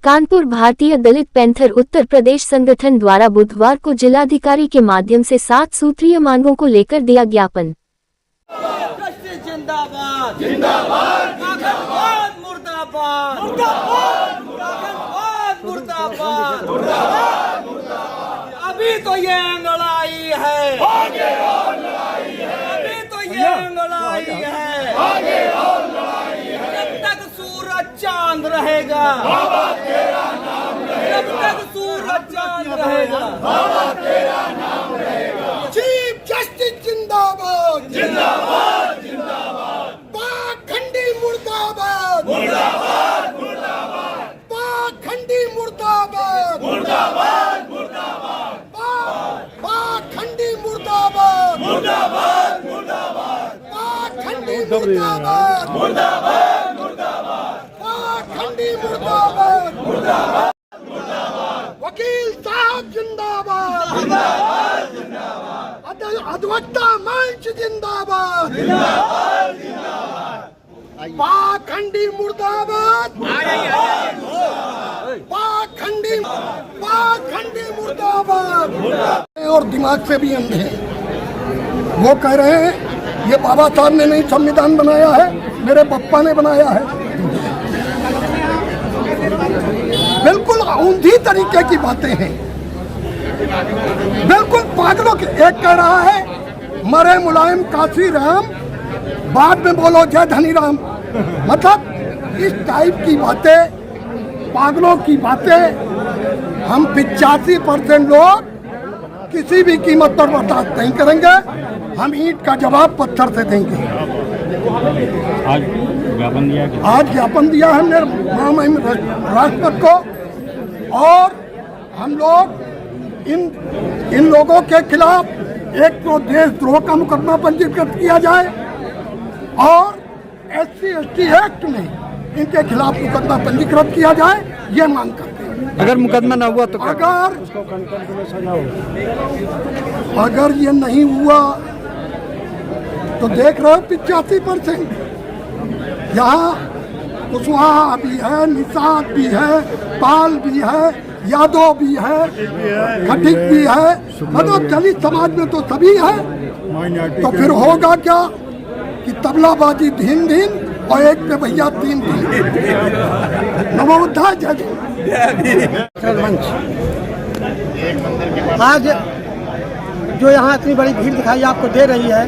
कानपुर भारतीय दलित पैंथर उत्तर प्रदेश संगठन द्वारा बुधवार को जिलाधिकारी के माध्यम से 7 सूत्रीय मांगों को लेकर दिया ज्ञापन। जिंदाबाद जिंदाबाद मुर्दाबाद मुर्दाबाद मुर्दाबाद मुर्दाबाद मुर्दाबाद। अभी तो ये लड़ाई है, आगे और लड़ाई है। अभी तो ये लड़ाई है, आगे और लड़ाई है। जब तक सूरज चांद रहेगा, बाबा तेरा नाम रहेगा। जब तक सूरज चांद रहेगा, बाबा तेरा नाम रहेगा। चीफ जस्टिस जिंदाबाद जिंदाबाद पाखंडी मुर्दाबाद मुर्दाबाद मुर्दाबाद पाखंडी मुर्दाबाद मुर्दाबाद मुर्दाबाद पाखंडी मुर्दाबाद मुर्दाबाद मुर्दाबाद पाखंडी मुर्दाबाद मुर्दाबाद मुर्दाबाद पाखंडी मुर्दाबाद मुर्दाबाद वकील साहब जिंदाबाद जिंदाबाद जिंदाबाद अधिवक्ता मंच जिंदाबाद जिंदाबाद जिंदाबाद पाखंडी मुर्दाबाद पाखंडी मुर्दाबाद और दिमाग से भी अंधे हैं। वो कह रहे हैं ये बाबा साहब ने नहीं संविधान बनाया है, मेरे पप्पा ने बनाया है। बिल्कुल ऊंधी तरीके की बातें हैं, बिल्कुल पागलों के। एक कह रहा है मरे मुलायम काशी राम, बाद में बोलो जय धनी राम। मतलब इस टाइप की बातें, पागलों की बातें हम 85% लोग किसी भी कीमत पर बर्दाश्त नहीं करेंगे। हम ईंट का जवाब पत्थर से देंगे। आज ज्ञापन दिया है हमने महामहिम राष्ट्रपति को, और हम लोग इन लोगों के खिलाफ एक तो देशद्रोह का मुकदमा पंजीकृत किया जाए और SC/ST एक्ट में इनके खिलाफ मुकदमा पंजीकृत किया जाए, ये मांग करते हैं। अगर मुकदमा न हुआ तो अगर ये नहीं हुआ तो देख रहे हो 85% यहाँ कुशवाहा भी है, निषाद भी है, पाल भी है, यादव भी है, खटिक भी है। मतलब दलित समाज में तो सभी है। तो फिर होगा क्या कि तबलाबाजी धीन धीन और एक पे भैया 3 नमो बुद्धाय जय। आज जो यहाँ इतनी बड़ी भीड़ दिखाई आपको दे रही है,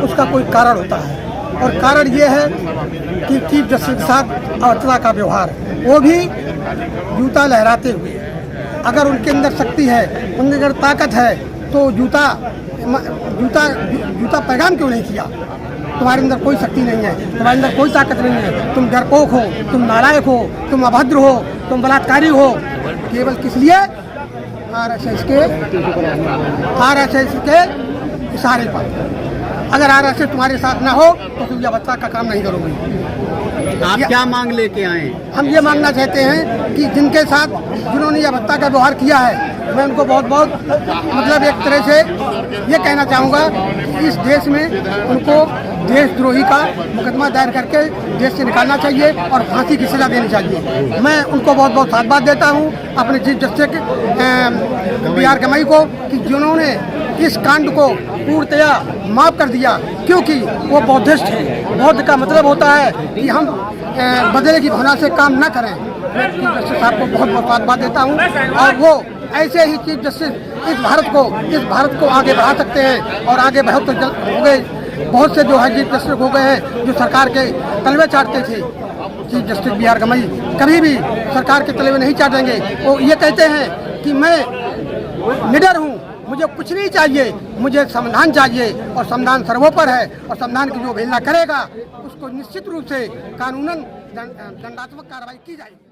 उसका कोई कारण होता है, और कारण ये है कि चीफ जस्टिस के साथ अवचला का व्यवहार, वो भी जूता लहराते हुए। अगर उनके अंदर शक्ति है, उनके अंदर ताकत है, तो जूता पैगाम क्यों नहीं किया? तुम्हारे अंदर कोई शक्ति नहीं है, तुम्हारे अंदर कोई ताकत नहीं है, तुम डरपोक हो, तुम नालायक हो, तुम अभद्र हो, तुम बलात्कारी हो। केवल किस लिए? RSS के इशारे पर। अगर RSS तुम्हारे साथ ना हो तो तुम यह बच्चा का काम नहीं करोगे। आप क्या मांग लेके आए? हम ये मांगना चाहते हैं कि जिन्होंने यह बच्चा का व्यवहार किया है, मैं उनको बहुत मतलब एक तरह से ये कहना चाहूँगा कि इस देश में उनको देशद्रोही का मुकदमा दायर करके देश से निकालना चाहिए और फांसी की सजा देनी चाहिए। मैं उनको बहुत साधुवाद देता हूँ, अपने चीफ जस्टिस BR गमई को, कि जिन्होंने इस कांड को पूर्णतया माफ कर दिया, क्योंकि वो बौद्धिस्ट है। बौद्ध का मतलब होता है कि हम बदले की भावना से काम न करें। मैं चीफ जस्टिस साहब को बहुत साधुवाद देता हूँ, और वो ऐसे ही चीफ जस्टिस इस भारत को आगे बढ़ा सकते हैं। और आगे बहुत से जो है चीफ जस्टिस हो गए हैं जो सरकार के तलवे चाटते थे। चीफ जस्टिस BR गमई कभी भी सरकार के तलवे नहीं चाटेंगे। वो ये कहते हैं कि मैं निडर हूँ, मुझे कुछ नहीं चाहिए, मुझे संविधान चाहिए, और संविधान सर्वोपरि है, और संविधान की जो अवहेलना करेगा उसको निश्चित रूप से कानूनन दंडात्मक कार्रवाई की जाएगी।